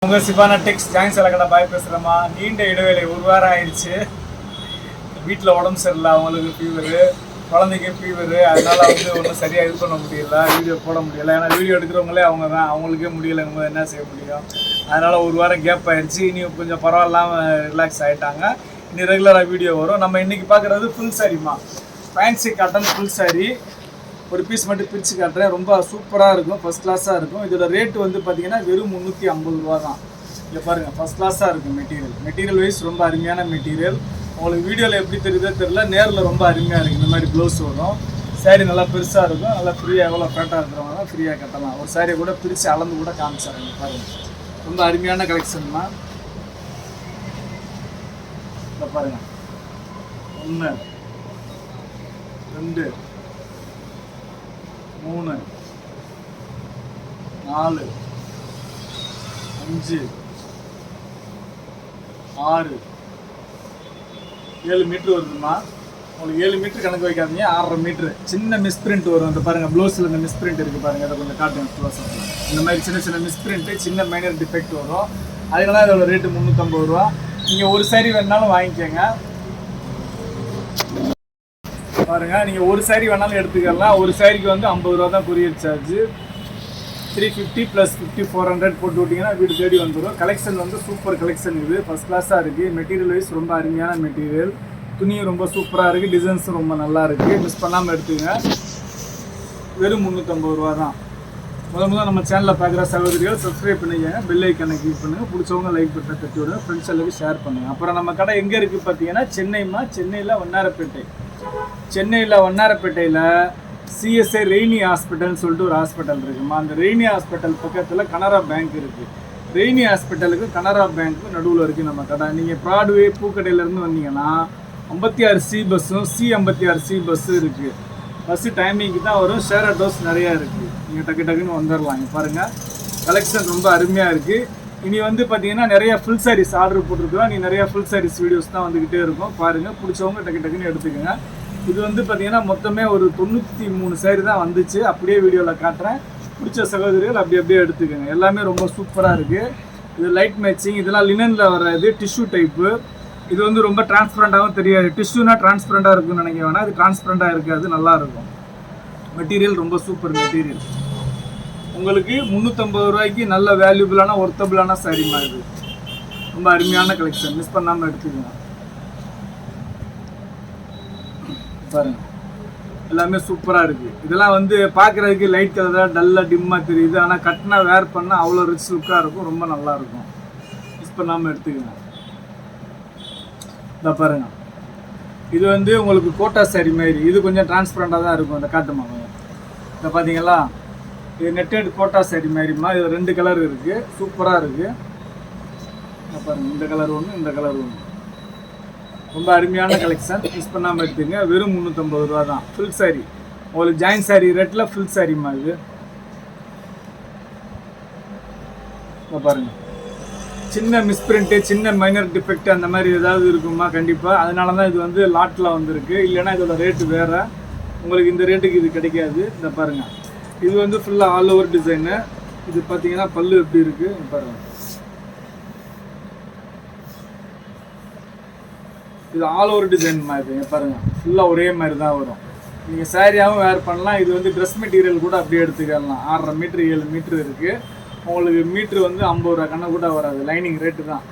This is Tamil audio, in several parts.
உங்கள் சிவானா டெக்ஸ் ஜாயின் செலக்கடை பாய் பேசுகிறேம்மா. நீண்ட இடைவேளை ஒரு வாரம் ஆயிடுச்சு. வீட்டில் உடம்பு சரியில்லை, அவங்களுக்கு ஃபீவரு, குழந்தைக்கு ஃபீவரு. அதனால் ஒன்றும் சரியாக இது பண்ண முடியல, வீடியோ போட முடியலை. ஏன்னா வீடியோ எடுக்கிறவங்களே அவங்க தான், அவங்களுக்கே முடியலைங்கும்போது என்ன செய்ய முடியும். அதனால் ஒரு வாரம் கேப் ஆயிடுச்சு. இனி கொஞ்சம் பரவாயில்லாமல் ரிலாக்ஸ் ஆகிட்டாங்க. இனி ரெகுலராக வீடியோ வரும். நம்ம இன்றைக்கி பார்க்குறது ஃபுல் சாரிம்மா, ஃபேன்சி காட்டன் ஃபுல் சாரி. ஒரு பீஸ் மட்டும் பிரித்து காட்டுறேன். ரொம்ப சூப்பராக இருக்கும், ஃபஸ்ட் கிளாஸாக இருக்கும். இதோட ரேட்டு பார்த்தீங்கன்னா வெறும் 350 ரூபா தான். இங்கே பாருங்கள், ஃபஸ்ட் கிளாஸாக இருக்கும். மெட்டீரியல் வைஸ் ரொம்ப அருமையான மெட்டீரியல். உங்களுக்கு வீடியோவில் எப்படி தெரியுதோ தெரியல, நேரில் ரொம்ப அருமையாக இருக்குது. இந்த மாதிரி ப்ளவுஸ் வரும். சாரீ நல்லா பெருசாக இருக்கும். நல்லா ஃப்ரீயாக, எவ்வளோ ஃபேட்டாக இருக்கிறவங்க தான் ஃப்ரீயாக கட்டலாம். ஒரு சாரியை கூட பிரித்து அளந்து கூட காமிச்சாருங்க. பாருங்கள், ரொம்ப அருமையான கலெக்ஷன்மா. இதை பாருங்கள், 1 2 3 4 5 6 7 மீட்ரு வருதுமா. உங்களுக்கு 7 மீட்ரு கணக்கு வைக்காதீங்க, 6.5 மீட்ரு. சின்ன மிஸ் பிரிண்ட் வரும். இந்த பாருங்கள், ப்ளவுஸில் இந்த மிஸ் பிரிண்ட் இருக்குது பாருங்கள். அதை கொஞ்சம் காட்டுங்க க்ளோஸ். இந்த மாதிரி சின்ன சின்ன மிஸ் பிரிண்ட்டு, சின்ன மைனர் டிஃபெக்ட் வரும். அதனால இதோட ரேட்டு 350 ரூபா. நீங்கள் ஒரு சாரி வேணாலும் வாங்கிக்கோங்க. பாருங்கள், நீங்கள் ஒரு சாரி வேணாலும் எடுத்துக்கலாம். ஒரு சாரிக்கு 50 ரூபா தான் கொரியர் சார்ஜு. 350 + 50 400 போட்டு விட்டிங்கன்னா வீடு தேடி வந்துடும். Collection super collection. இது ஃபஸ்ட் கிளாஸாக இருக்குது. மெட்டீரியல் வைஸ் ரொம்ப அருமையான மெட்டீரியல். துணியும் ரொம்ப சூப்பராக இருக்குது. டிசைன்ஸும் ரொம்ப நல்லா இருக்குது. மிஸ் பண்ணாமல் எடுத்துங்க. வெறும் 350 ரூபா தான். முதல்ல நம்ம சேனலில் பார்க்குற சகோதரிகள் சப்ஸ்கிரைப் பண்ணிக்கங்க, பெல் ஐக்கனை கிளிக் பண்ணுங்கள். பிடிச்சவங்க லைக் பட்டனை தட்டி விடுங்க, ஃப்ரெண்ட்ஸ் எல்லாருக்கும் ஷேர் பண்ணுங்கள். அப்புறம் நம்ம கடை எங்கே இருக்குது பார்த்தீங்கன்னா சென்னைமா. சென்னையில் வண்ணாரப்பேட்டை. சென்னையில் வண்ணாரப்பேட்டையில் சிஎஸ்ஐ ரெய்னி ஹாஸ்பிட்டல்னு சொல்லிட்டு ஒரு ஹாஸ்பிட்டல் இருக்குமா. அந்த ரெய்னி ஹாஸ்பிட்டல் பக்கத்தில் கனரா பேங்க் இருக்குது. ரெய்னி ஹாஸ்பிட்டலுக்கு கனரா பேங்க்கு நடுவில் இருக்குது நம்ம கடை. நீங்கள் ப்ராட்வே பூக்கடையிலேருந்து வந்தீங்கன்னா 56C பஸ்ஸும் C56C பஸ்ஸு இருக்குது. பஸ்ஸு டைமிங்க்கு தான் வரும். ஷேர் ஆட்டோஸ் நிறையா இருக்குது. நீங்கள் டக்குன்னு வந்துடலாம். இங்கே பாருங்கள், கலெக்ஷன் ரொம்ப அருமையாக இருக்குது. இனி பார்த்தீங்கன்னா நிறைய ஃபுல் சாரீஸ் ஆர்டர் போட்டிருக்கோம். நீ நிறையா ஃபுல் சாரீஸ் வீடியோஸ் தான் வந்துக்கிட்டே இருக்கும். பாருங்கள், பிடிச்சவங்க டக்குன்னு எடுத்துக்கோங்க. இது பார்த்தீங்கன்னா மொத்தமே ஒரு 93 சாரி தான் வந்துச்சு. அப்படியே வீடியோவில் காட்டுறேன். பிடிச்ச சகோதரிகள் அப்படியே எடுத்துக்கோங்க. எல்லாமே ரொம்ப சூப்பராக இருக்குது. இது லைட் மேட்சிங். இதெல்லாம் லினனில் வர இது டிஷ்யூ டைப்பு. இது ரொம்ப டிரான்ஸ்பரண்ட்டாகவும் தெரியாது. டிஷ்யூனா டிரான்ஸ்பரண்ட்டாக இருக்குன்னு நினைக்க வேணாம். இது டிரான்ஸ்பரண்ட்டாக இருக்காது, நல்லாயிருக்கும். மெட்டீரியல் ரொம்ப சூப்பர் மெட்டீரியல். உங்களுக்கு 350 ரூபாய்க்கு நல்ல வேல்யூபிளான ஒர்த்தபிளான சாரீமா. இது ரொம்ப அருமையான கலெக்ஷன். மிஸ் பண்ணாமல் எடுத்துக்கோங்க. பாருங்க, எல்லாமே சூப்பராக இருக்குது. இதெல்லாம் பார்க்குறதுக்கு லைட் கலராக டல்லாக டிம்மாக தெரியுது. ஆனால் கட்டினா வேர் பண்ணால் அவ்வளோ ரிச் லுக்காக இருக்கும். ரொம்ப நல்லாயிருக்கும். மிஸ் பண்ணாமல் எடுத்துக்கோங்க. இதை பாருங்கள், இது உங்களுக்கு கோட்டா சாரி மாதிரி. இது கொஞ்சம் டிரான்ஸ்பரண்ட்டாக தான் இருக்கும். இந்த காட்டுமா, இதை பார்த்தீங்களா, இது நெட்டட் கோட்டா சாரி மாதிரிமா. இது 2 கலர் இருக்குது, சூப்பராக இருக்குது. பாருங்கள், இந்த கலர் ஒன்று, இந்த கலர் ஒன்று. ரொம்ப அருமையான கலெக்ஷன். மிஸ் பண்ணாமல் எடுத்துங்க. வெறும் 350 ரூபா தான். ஃபுல் சாரி உங்களுக்கு ஜாயின் சாரி ரேட்டில் ஃபுல் சாரிம்மா. இது பாருங்கள், சின்ன மிஸ்பிரிண்ட்டு, சின்ன மைனர் டிஃபெக்ட் அந்த மாதிரி ஏதாவது இருக்குமா கண்டிப்பாக. அதனால தான் இது லாட்டில் வந்திருக்கு. இல்லைன்னா இதோட ரேட்டு வேறு. உங்களுக்கு இந்த ரேட்டுக்கு இது கிடைக்காது. இந்த பாருங்கள், இது ஃபுல்லாக ஆல் ஓவர் டிசைனு. இது பார்த்தீங்கன்னா பல்லு எப்படி இருக்குது பாருங்கள். இது ஆல் ஓவர் டிசைன் மாதிரி பாருங்கள். ஃபுல்லாக ஒரே மாதிரி தான் வரும். நீங்கள் சாரியாகவும் வேர் பண்ணலாம். இது ட்ரெஸ் மெட்டீரியல் கூட அப்படியே எடுத்துக்கலாம். 6.5 மீட்ரு 7 மீட்ரு இருக்குது. உங்களுக்கு மீட்ரு 50 ரூபா கண்ணை கூட வராது. லைனிங் ரேட்டு தான்.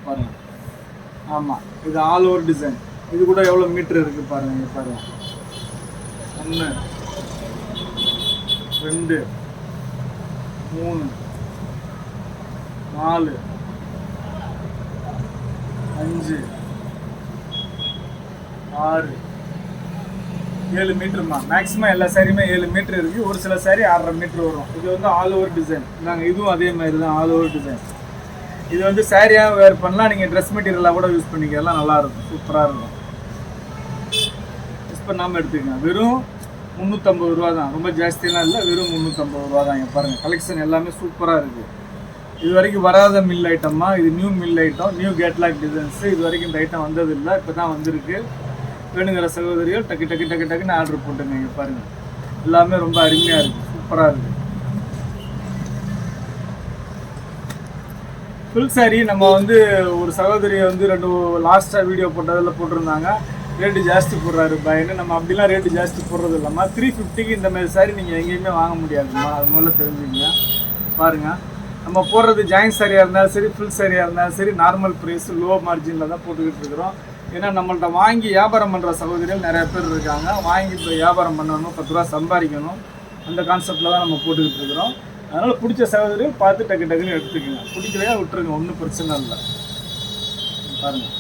பாருங்கள், ஆமாம், இது ஆல் ஓவர் டிசைன். இது கூட எவ்வளோ மீட்ரு இருக்குது பாருங்கள். இங்கே பாருங்கள், 1 2 3 4 5 6 7 மீட்டருமா. மேக்ஸிமம் எல்லா சாரியுமே 7 மீட்ரு இருக்குது. ஒரு சில சாரி 6.5 மீட்ரு வரும். இது ஆல் ஓவர் டிசைன். நாங்கள் இதுவும் அதே மாதிரி தான், ஆல் ஓவர் டிசைன். இது சாரியாக வேர் பண்ணலாம். நீங்கள் ட்ரெஸ் மெட்டீரியலாக கூட யூஸ் பண்ணிக்கலாம். நல்லாயிருக்கும், சூப்பராக இருக்கும். யூஸ் பண்ணாமல் எடுத்துக்கங்க. வெறும் 350 ரூபா தான். ரொம்ப ஜாஸ்தியெல்லாம் இல்லை, வெறும் 350 ரூபா தான். இங்கே பாருங்கள், கலெக்ஷன் எல்லாமே சூப்பராக இருக்குது. இது வரைக்கும் வராத மில் ஐட்டம்மா. இது new mill item, new catalogue designs. இது வரைக்கும் இந்த ஐட்டம் வந்ததில்லை, இப்போ தான் வந்திருக்கு. வேணுங்கிற சகோதரிகள் டக்குன்னு ஆர்டர் போட்டுங்க. இங்கே பாருங்கள், எல்லாமே ரொம்ப அருமையாக இருக்குது, சூப்பராக இருக்குது. ஃபுல் சாரி நம்ம வந்து ஒரு சகோதரியை வந்து லாஸ்ட்டாக வீடியோ போட்டதில் போட்டிருந்தாங்க, ரேட்டு ஜாஸ்தி போடுறாரு பாயின்னு. நம்ம அப்படிலாம் ரேட்டு ஜாஸ்தி போடுறது இல்லாமல் 350க்கு இந்த மாதிரி சாரி நீங்கள் எங்கேயுமே வாங்க முடியாதுமா, அது முதல்ல தெரிஞ்சுக்கங்க. பாருங்கள், நம்ம போடுறது ஜாயின் சாரியாக இருந்தாலும் சரி, ஃபுல் சாரியாக இருந்தாலும் சரி, நார்மல் ப்ரைஸ் லோ மார்ஜினில் தான் போட்டுக்கிட்டு இருக்கிறோம். ஏன்னா நம்மள்ட்ட வாங்கி வியாபாரம் பண்ணுற சகோதரிகள் நிறைய பேர் இருக்காங்க. வாங்கி இப்போ வியாபாரம் பண்ணணும், 10 ரூபா சம்பாதிக்கணும், அந்த கான்செப்டில் தான் நம்ம போட்டுக்கிட்டு இருக்கிறோம். அதனால் பிடிச்ச சகோதரிகள் பார்த்து டக்குன்னு எடுத்துக்கோங்க, பிடிக்கலையா விட்டுருங்க, ஒன்றும் பிரச்சனை இல்லை. பாருங்கள்,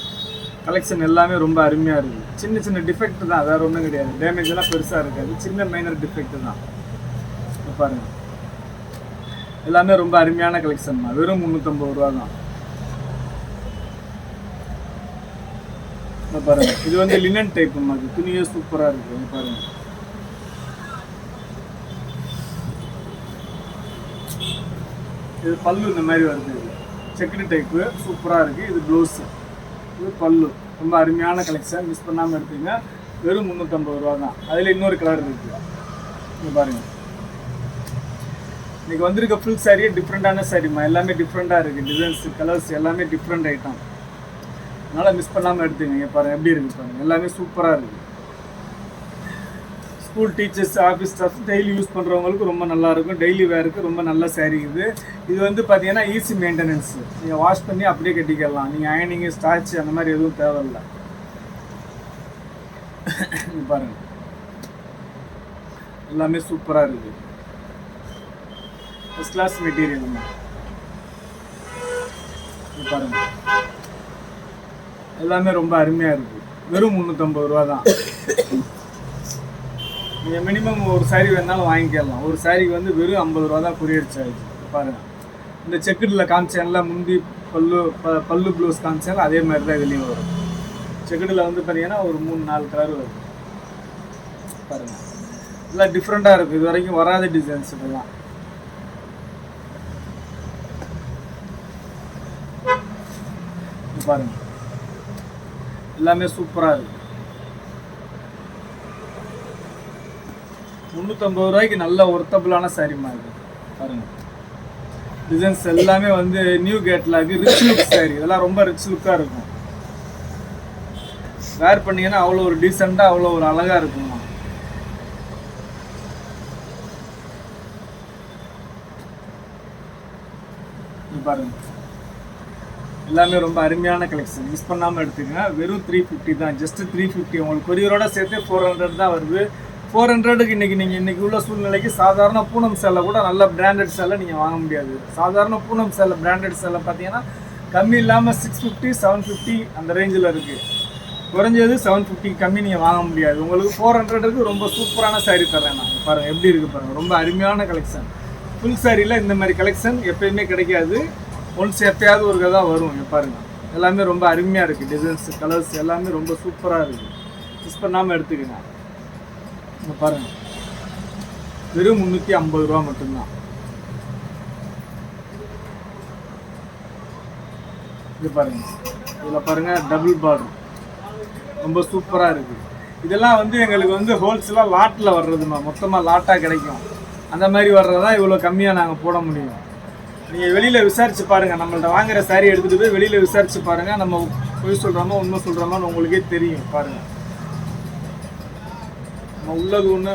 கலெக்ஷன் எல்லாமே ரொம்ப அருமையாக இருக்குது. சின்ன சின்ன டிஃபெக்ட் தான், வேறு ஒன்றும் கிடையாது. டேமேஜ் எல்லாம் பெருசாக இருக்காது, சின்ன மைனர் டிஃபெக்ட் தான். பாருங்கள், எல்லாமே ரொம்ப அருமையான கலெக்ஷன் தான். வெறும் 350 ரூபா தான். பாருங்க, இது வந்து லினன் டைப் மாதிரி துணியே சூப்பராக இருக்குது. பாருங்க, இது பல்லு இந்த மாதிரி வருது, செக்குடு டைப்பு சூப்பராக இருக்குது. இது ப்ளவுஸு, இது பல்லு. ரொம்ப அருமையான கலெக்ஷன், மிஸ் பண்ணாமல் எடுத்துங்க. வெறும் 350 ரூபா தான். அதில் இன்னொரு கலர் இருக்குது, இங்கே பாருங்கள். இன்றைக்கி வந்திருக்க ஃபுல் சாரியே டிஃப்ரெண்ட்டான சாரிம்மா, எல்லாமே டிஃப்ரெண்ட்டாக இருக்குது. டிசைன்ஸ், கலர்ஸ் எல்லாமே டிஃப்ரெண்ட் ஐட்டம், அதனால் மிஸ் பண்ணாமல் எடுத்துங்க. இங்கே பாருங்கள் எப்படி இருக்குது பாருங்கள், எல்லாமே சூப்பராக இருக்குது. School teachers, office staff, daily use பண்ணுறவங்களுக்கு ரொம்ப நல்லாயிருக்கும். டெய்லி வேருக்கு ரொம்ப நல்ல சாரீ இது. இது வந்து பார்த்தீங்கன்னா ஈஸி மெயின்டெனன்ஸ், நீங்கள் வாஷ் பண்ணி அப்படியே கட்டிக்கலாம். நீங்கள் அயனிங்கு, ஸ்டார்ச் அந்த மாதிரி எதுவும் தேவையில்லை. பாருங்கள், எல்லாமே சூப்பராக இருக்குது. ஃபர்ஸ்ட் கிளாஸ் மெட்டீரியல் பாருங்கள், எல்லாமே ரொம்ப அருமையாக இருக்குது. வெறும் 350 ரூபா தான். நீங்கள் மினிமம் ஒரு சாரீ வேணாலும் வாங்கிக்கலாம். ஒரு சாரீக்கு வந்து வெறும் 50 ரூபா தான் கொரியர் சார்ஜ். பாருங்கள், இந்த செக்குடில் காமிச்சேன்ல முந்தி பல்லு ப்ளவுஸ் காமிச்சேன்ல, அதே மாதிரி தான் இதுலேயும் வரும். செக்குடில் வந்து பார்த்தீங்கன்னா ஒரு 3-4 கலர் வரும். பாருங்கள், எல்லாம் டிஃப்ரெண்ட்டாக இருக்குது, இது வரைக்கும் வராத டிசைன்ஸ் இதெல்லாம். பாருங்கள், எல்லாமே சூப்பராக இருக்குது. 350 ரூபாய்க்கு நல்ல ஒர்த்தபுளான சாரீமா இருக்குது. பாருங்கள், டிசைன்ஸ் எல்லாமே வந்து நியூ கேட்டில் இருக்குது. ரிச் லுக் சாரீ, இதெல்லாம் ரொம்ப ரிச் லுக்காக இருக்கும். வேர் பண்ணிங்கன்னா அவ்வளோ ஒரு டீசெண்டாக, அவ்வளோ ஒரு அழகாக இருக்குமா. பாருங்கள், எல்லாமே ரொம்ப அருமையான கலெக்ஷன், மிஸ் பண்ணாமல் எடுத்துக்கங்க. வெறும் 350 தான், ஜஸ்ட் 350. உங்களுக்கு கொரியரோட சேர்த்து 400 தான் வருது. 400க்கு இன்றைக்கி உள்ள சூழ்நிலைக்கு சாதாரண பூனம் சேலை கூட நல்ல பிராண்டட் சேலை நீங்கள் வாங்க முடியாது. சாதாரண பூனம் சேலை பிராண்டட் சேலை பார்த்தீங்கன்னா கம்மி இல்லாமல் 650, 750 அந்த ரேஞ்சில் இருக்குது. குறைஞ்சது 750 கம்மி நீங்கள் வாங்க முடியாது. உங்களுக்கு 400க்கு ரொம்ப சூப்பரான சாரீ தரேன் நான். பாருங்கள் எப்படி இருக்குது பாருங்கள், ரொம்ப அருமையான கலெக்ஷன். ஃபுல் சாரியில் இந்த மாதிரி கலெக்ஷன் எப்போயுமே கிடைக்காது, ஒன்ஸ் எப்பயாவது ஒரு தான் வரும். இங்கே பாருங்கள், எல்லாமே ரொம்ப அருமையாக இருக்குது. டிசைன்ஸ், கலர்ஸ் எல்லாமே ரொம்ப சூப்பராக இருக்குது. மிஸ் பண்ணாமல் எடுத்துக்கங்க. இங்கே பாருங்கள், வெறும் 350 ரூபா மட்டும்தான். இது பாருங்கள், இதில் பாருங்கள் டபுள் பார்டர் ரொம்ப சூப்பராக இருக்குது. இதெல்லாம் வந்து எங்களுக்கு வந்து ஹோல்சேலாக லாட்டில் வர்றதுமா, மொத்தமாக லாட்டாக கிடைக்கும். அந்த மாதிரி வர்றதான் இவ்வளோ கம்மியாக நாங்கள் போட முடியும். நீங்கள் வெளியில் விசாரித்து பாருங்கள், நம்மள்ட்ட வாங்குகிற சாரீ எடுத்துகிட்டு போய் வெளியில் விசாரித்து பாருங்கள். நம்ம பொய் சொல்கிறோமோ உண்மை சொல்கிறோமோன்னு உங்களுக்கே தெரியும். பாருங்கள், நம்ம உள்ளது ஒன்று,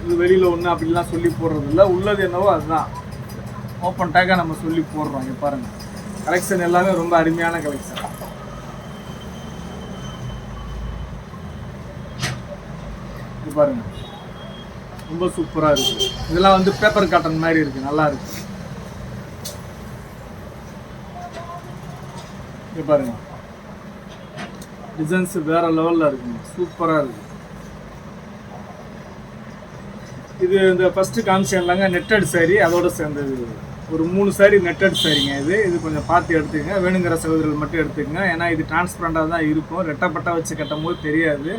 இது வெளியில் ஒன்று அப்படிலாம் சொல்லி போடுறது இல்லை. உள்ளது என்னவோ அதுதான் ஓப்பன் டேக்காக நம்ம சொல்லி போடுறோம். இங்கே பாருங்கள், கலெக்ஷன் எல்லாமே ரொம்ப அருமையான கலெக்ஷன். இது பாருங்கள், ரொம்ப சூப்பராக இருக்குது. இதெல்லாம் வந்து பேப்பர் காட்டன் மாதிரி இருக்குது, நல்லா இருக்குது. இங்கே பாருங்க, டிசைன்ஸ் வேற லெவலில் இருக்குங்க, சூப்பராக இருக்குது. இது இந்த ஃபஸ்ட்டு காமிச்சேன்லாங்க நெட்டட் சாரீ, அதோடு சேர்ந்தது ஒரு 3 சாரீ நெட்டட் சாரீங்க. இது கொஞ்சம் பார்த்து எடுத்துக்கங்க, வேணுங்கிற சகோதரர்கள் மட்டும் எடுத்துக்கங்க. ஏன்னா இது டிரான்ஸ்பரண்டாக தான் இருக்கும், ரெட்டப்பட்டா வச்சு கட்டும் போது தெரியாது.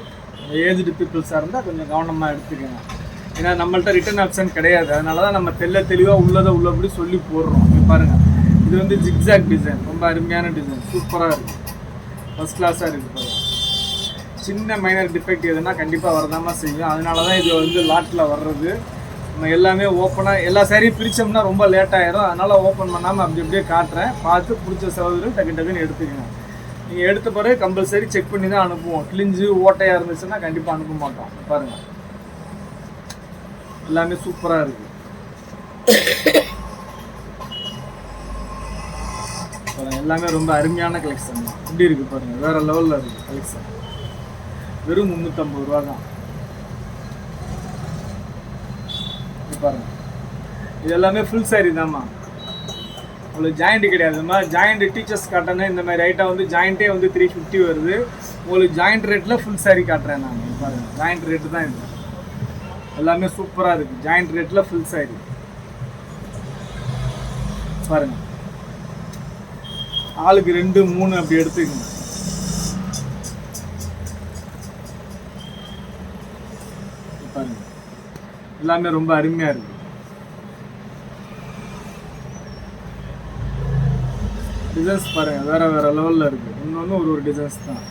ஏஜ்டு பீப்புள்ஸாக இருந்தால் கொஞ்சம் கவனமாக எடுத்துக்கங்க. ஏன்னா நம்மள்ட்ட ரிட்டர்ன் ஆப்ஷன் கிடையாது, அதனால தான் நம்ம தெளிவாக உள்ளபடி சொல்லி போடுறோம். இங்கே பாருங்கள், இது வந்து ஜிக்ஸாக் டிசைன், ரொம்ப அருமையான டிசைன், சூப்பராக இருக்குது, ஃபஸ்ட் கிளாஸாக இருக்குது. பாருங்கள், சின்ன மைனர் டிஃபெக்ட் எதுனா கண்டிப்பாக வரதாமல் செய்யும். அதனால தான் இது வந்து லாட்டில் வர்றது. நம்ம எல்லாமே ஓப்பனாக எல்லா சாரியும் பிரித்தோம்னா ரொம்ப லேட் ஆயிரும். அதனால் ஓப்பன் பண்ணாமல் அப்படி அப்படியே காட்டுறேன். பார்த்து பிடிச்ச சகோதரர் டக்கு டக்குன்னு எடுத்துக்கங்க. நீங்கள் எடுத்த பிறகு கம்பல்சரி செக் பண்ணி தான் அனுப்புவோம். கிழிஞ்சு ஓட்டையாக இருந்துச்சுன்னா கண்டிப்பாக அனுப்ப மாட்டோம். பாருங்கள், எல்லாமே சூப்பராக இருக்குது. எல்லாமே ரொம்ப அருமையான கலெக்ஷன் தான். எப்படி இருக்குது பாருங்கள், வேறு லெவலில் இருக்குது கலெக்ஷன். வெறும் 350 ரூபா தான். பாருங்க, இது எல்லாமே ஃபுல் சாரி தான்மா. உங்களுக்கு ஜாயிண்ட் கிடையாதுமா. ஜாயிண்ட் டீச்சர்ஸ் காட்டனு இந்த மாதிரி ஐட்டம் வந்து ஜாயிண்ட்டே வந்து 350 வருது. உங்களுக்கு ஜாயிண்ட் ரேட்டில் ஃபுல் சாரி காட்டுறேன் நான். பாருங்கள், ஜாயிண்ட் ரேட்டு தான் இது. எல்லாமே சூப்பராக இருக்குது. ஜாயிண்ட் ரேட்டில் ஃபுல் சாரி பாருங்கள். ஆளுக்கு 2 3 அப்படி எடுத்துக்கங்க. பாருங்க, எல்லாமே ரொம்ப அருமையாக இருக்குது. டிசைன்ஸ் பாருங்கள், வேறு வேறு லெவலில் இருக்குது. இன்னொன்று ஒரு டிசைன்ஸ் தான்.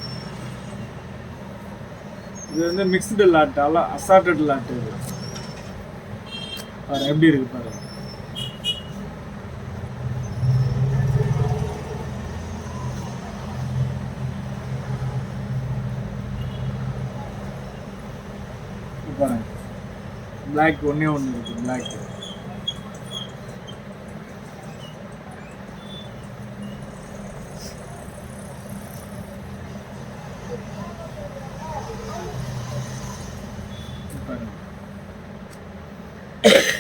இது வந்து மிக்ஸ்டு லாட்டு, அசார்டட் லாட்டு. இது பாருங்கள் எப்படி இருக்குது பாருங்கள். பாருங்க, பிளாக் ஒன்றே ஒன்று இருக்குது. Black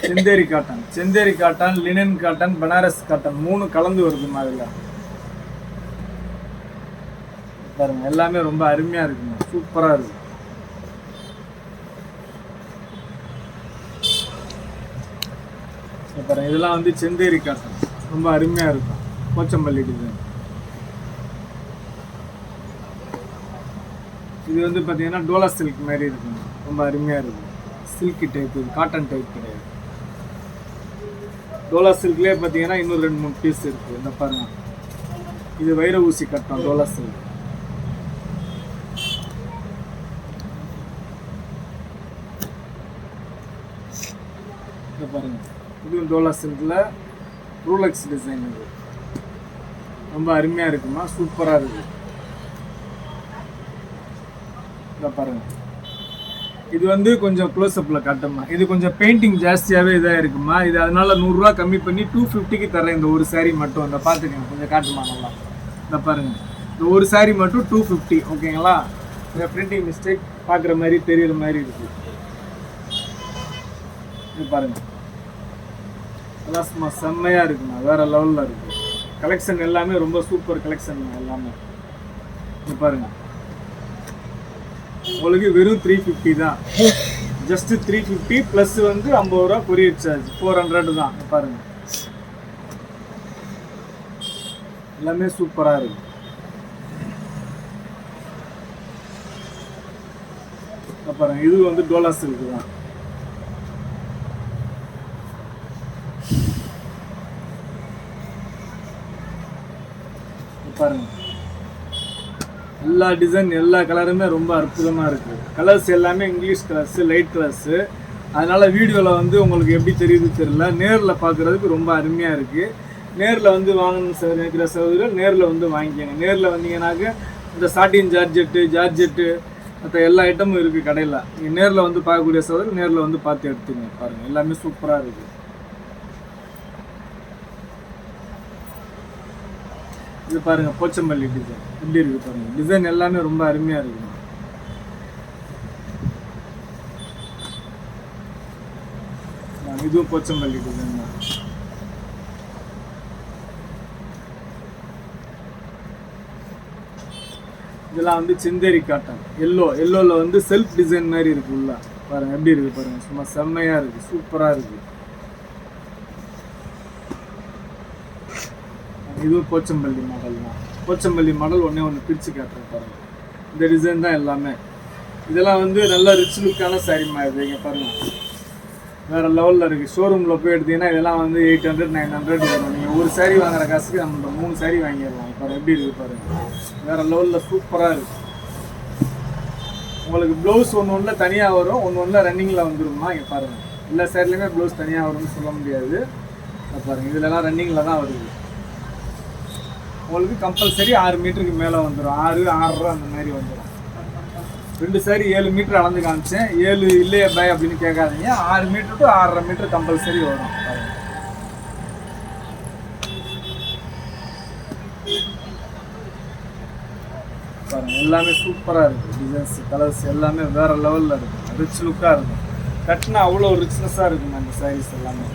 Chanderi cotton, Chanderi cotton, linen cotton, Banaras cotton 3 கலந்து வருதுமா அதில். பாருங்க, எல்லாமே ரொம்ப அருமையாக இருக்குங்க, சூப்பராக இருக்குது. பாருங்க, இதெல்லாம் வந்து செந்தேரி காட்டன், ரொம்ப அருமையாக இருக்கும். போச்சம்பள்ளி டிசைன். இது வந்து பார்த்தீங்கன்னா டோலா சில்க் மாதிரி இருக்குங்க, ரொம்ப அருமையாக இருக்கும். சில்க் டைப், இது காட்டன் டைப் கிடையாது. டோலா சில்க்லேயே பார்த்தீங்கன்னா இன்னும் 2 3 பீஸ் இருக்குது. இந்த பாருங்க, இது வைர ஊசி கட்டம் டோலா சில்க். இந்த பாருங்க, இது டோலா சில்கில் ரூலக்ஸ் டிசைன். இது ரொம்ப அருமையாக இருக்குமா, சூப்பராக இருக்குது. இந்த பாருங்க, இது வந்து கொஞ்சம் க்ளோஸ்அப்பில் காட்டுமா. இது கொஞ்சம் பெயிண்டிங் ஜாஸ்தியாகவே இதாக இருக்குமா. இது அதனால 100 ரூபா கம்மி பண்ணி 250க்கு தரேன். இந்த ஒரு சாரீ மட்டும் இந்த பார்த்துக்கங்க, கொஞ்சம் காட்டுமா நல்லா. இந்த பாருங்கள், இந்த ஒரு சாரீ மட்டும் 250, ஓகேங்களா. இந்த பிரிண்டிங் மிஸ்டேக் பார்க்குற மாதிரி தெரியுற மாதிரி இருக்குது. இது பாருங்கள், அதெல்லாம் சும்மா செம்மையாக இருக்குண்ணா, வேறு லெவலில் இருக்குது. கலெக்ஷன் எல்லாமே ரொம்ப சூப்பர் கலெக்ஷன் எல்லாமே. இது பாருங்கள், உங்களுக்கு வெறும் 350 தான். ஜஸ்ட் 350 ப்ளஸ் வந்து 50 ரூபா கொரியர் சார்ஜ், 400 தான். பாருங்கள், எல்லாமே சூப்பராக இருக்கு. பாருங்க, இது வந்து டோலா சில்க் தான். பாருங்க, எல்லா டிசைன் எல்லா கலருமே ரொம்ப அற்புதமாக இருக்குது. கலர்ஸ் எல்லாமே இங்கிலீஷ் கலர்ஸு, லைட் கலர்ஸு. அதனால் வீடியோவில் வந்து உங்களுக்கு எப்படி தெரியுது தெரியல, நேரில் பார்க்குறதுக்கு ரொம்ப அருமையாக இருக்குது. நேரில் வந்து வாங்கணும் நினைக்கிற சகோதரர் நேரில் வந்து வாங்கிக்கோங்க. நேரில் வந்தீங்கன்னாக்க இந்த சாட்டின் ஜார்ஜெட்டு மற்ற எல்லா ஐட்டமும் இருக்குது கடையில். நீங்கள் நேரில் வந்து பார்க்கக்கூடிய சகோதரர் நேரில் வந்து பார்த்து எடுத்துங்க. பாருங்கள், எல்லாமே சூப்பராக இருக்குது. இது பாருங்கள், போச்சம்பள்ளி டிசைன் எப்படி இருக்குது பாருங்கள். டிசைன் எல்லாமே ரொம்ப அருமையாக இருக்குது. இதுவும் போச்சம்பள்ளி டிசைன் தான். இதெல்லாம் வந்து செந்தேரி காட்டன், எல்லோவில் வந்து செல்ஃப் டிசைன் மாதிரி இருக்குது உள்ள. பாருங்கள் எப்படி இருக்குது பாருங்கள், சும்மா செம்மையாக இருக்குது, சூப்பராக இருக்குது. இதுவும் போச்சம்பள்ளி மாடல் தான். போச்சம்பள்ளி மாடல் ஒன்று பிரித்து காட்டுறேன் பாருங்கள். இந்த டிசைன் தான் எல்லாமே. இதெல்லாம் வந்து நல்ல ரிச் லுக்கான சாரீமா. இது இங்கே பாருங்கள், வேறு லெவலில் இருக்குது. ஷோரூமில் போய் எடுத்தீங்கன்னா இதெல்லாம் வந்து 800 900 வரும். நீங்கள் ஒரு சாரீ வாங்குற காசுக்கு நம்ம 3 சாரீ வாங்கிடலாம். பாருங்கள் எப்படி இருக்குது பாருங்கள், வேறு லெவலில் சூப்பராக இருக்குது. உங்களுக்கு ப்ளவுஸ் ஒன்று தனியாக வரும், ஒன்று ரன்னிங்கில் வந்துடுமா. இங்கே பாருங்கள், எல்லா சேரீலையுமே ப்ளவுஸ் தனியாக வரும்னு சொல்ல முடியாது. பாருங்கள், இதிலலாம் ரன்னிங்கில் தான் வருது. உங்களுக்கு கம்பல்சரி 6 மீட்டருக்கு மேலே வந்துடும். 6, 6.5 அந்த மாதிரி வந்துடும். 2 சாரி 7 மீட்டர் அளந்து காமிச்சேன். 7 இல்லையே பாய் அப்படின்னு கேட்காதீங்க. 6 மீட்டர் டு 6.5 மீட்டர் கம்பல்சரி வரும். பாருங்க, எல்லாமே சூப்பராக இருக்குது. டிசைன்ஸ், கலர்ஸ் எல்லாமே வேறு லெவலில் இருக்குது. ரிச் லுக்காக இருக்கும். கட்டினா அவ்வளோ ரிச்னஸாக இருக்குங்க அந்த சாரீஸ் எல்லாமே.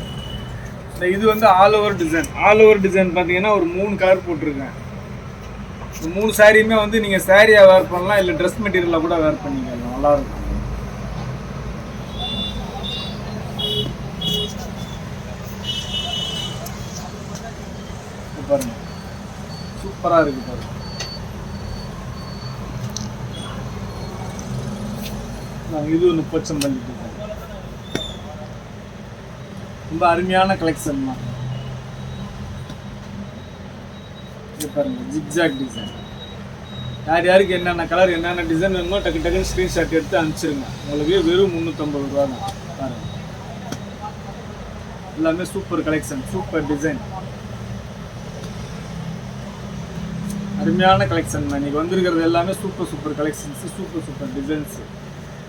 இது வந்து all over design. All over design பார்த்தீங்கன்னா ஒரு 3 கலர் போட்டிருக்கேன். இந்த 3 சாரியுமே வந்து நீங்கள் சாரியாக வேர் பண்ணலாம், இல்லை ட்ரெஸ் மெட்டீரியலாக கூட வேர் பண்ணிக்கலாம். நல்லாயிருக்கும். பாருங்க, சூப்பராக இருக்குது. பாருங்க, இது ஒன்று போச்சம்பள்ளி டிசைன். ரொம்ப அருமையான கலெக்ஷன் தான். இது பாருங்க, ஜிக்ஜாக் டிசைன். யார் யாருக்கு என்னென்ன கலர் என்னென்ன டிசைன் வேணுமோ டக்கு டக்குன்னு ஸ்க்ரீன்ஷாட் எடுத்து அனுப்பிச்சிருங்க. உங்களுக்கு வெறும் 350 ரூபா தான். பாருங்க, எல்லாமே சூப்பர் கலெக்ஷன், சூப்பர் டிசைன், அருமையான கலெக்ஷன் தான். இன்னைக்கு வந்திருக்கிறது எல்லாமே super super collections, super super designs.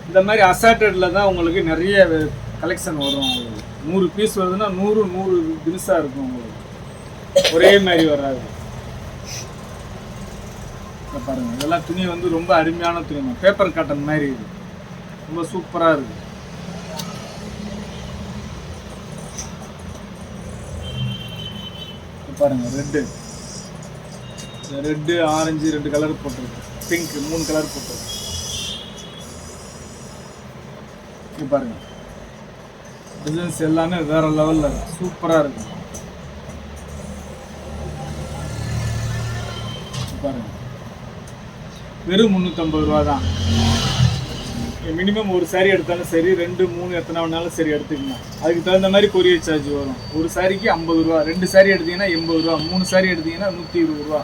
இந்த மாதிரி அசார்ட்டடில் தான் உங்களுக்கு நிறைய கலெக்ஷன் வரும். உங்களுக்கு 100 பீஸ் வருதுன்னா 100 தினுசாக இருக்கும். உங்களுக்கு ஒரே மாதிரி வராது. பாருங்க, இதெல்லாம் துணி வந்து ரொம்ப அருமையான துணி, பேப்பர் காட்டன் மாதிரி இது. ரொம்ப சூப்பராக இருக்கு. பாருங்க, ரெட்டு ஆரஞ்சு 2 கலர் போட்டிருக்கு, பிங்க் 3 கலர் போட்டிருக்கு. இது பாருங்க, டிசைன்ஸ் எல்லாமே வேற லெவலில் இருக்கு. சூப்பராக இருக்கு. பாருங்க, வெறும் 350 ரூபா தான். மினிமம் ஒரு சாரி எடுத்தாலும் சரி, 2, 3 எத்தனை வேணாலும் சரி எடுத்துக்கலாம். அதுக்கு தகுந்த மாதிரி கொரியர் சார்ஜ் வரும். ஒரு சாரிக்கு 50 ரூபா, 2 சாரி எடுத்தீங்கன்னா 80 ரூபா, 3 சாரி எடுத்தீங்கன்னா 120 ரூபா.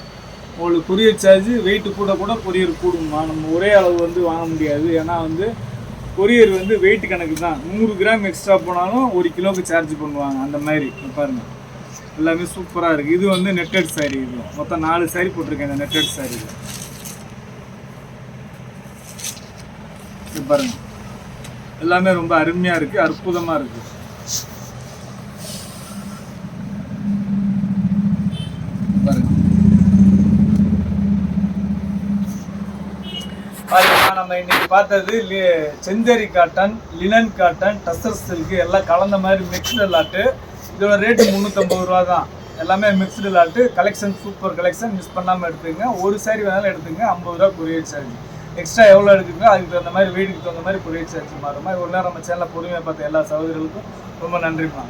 உங்களுக்கு கொரியர் சார்ஜ் வெயிட்டு கூட கொரியர் கூடுமா. நம்ம ஒரே அளவு வந்து வாங்க முடியாது. ஏன்னா வந்து கொரியர் வந்து வெயிட் கணக்கு தான். 100 கிராம் எக்ஸ்ட்ரா போனாலும் 1 கிலோவுக்கு சார்ஜ் பண்ணுவாங்க. அந்த மாதிரி பாருங்கள், எல்லாமே சூப்பராக இருக்குது. இது வந்து நெட்டட் சாரீ. இது மொத்தம் 4 சாரீ போட்டிருக்கேன் இந்த நெட்டட் சாரியில். இது பாருங்க, எல்லாமே ரொம்ப அருமையாக இருக்குது, அற்புதமாக இருக்குது. பாருங்க, நம்ம இன்னைக்கு பார்த்தது Chanderi cotton, linen cotton, tussar silk எல்லாம் கலந்த மாதிரி மிக்ஸ்டு லாட்டு. இதோட ரேட்டு 350 ரூபா தான். எல்லாமே mixed lot. Collection super collection, miss பண்ணாமல் எடுத்துங்க. ஒரு சாரி வேணாலும் எடுத்துங்க, 50 ரூபா கொரியர் சார்ஜ். எக்ஸ்ட்ரா எவ்வளோ எடுக்குங்க அதுக்கு தகுந்த மாதிரி, வெயிட்டுக்கு தகுந்த மாதிரி கொரியர் சார்ஜ் மாறுமா. ஒரு நேரம் நம்ம சேனலில் பொறுமையாக பார்த்த எல்லா சகோதரர்களுக்கும் ரொம்ப நன்றிமா.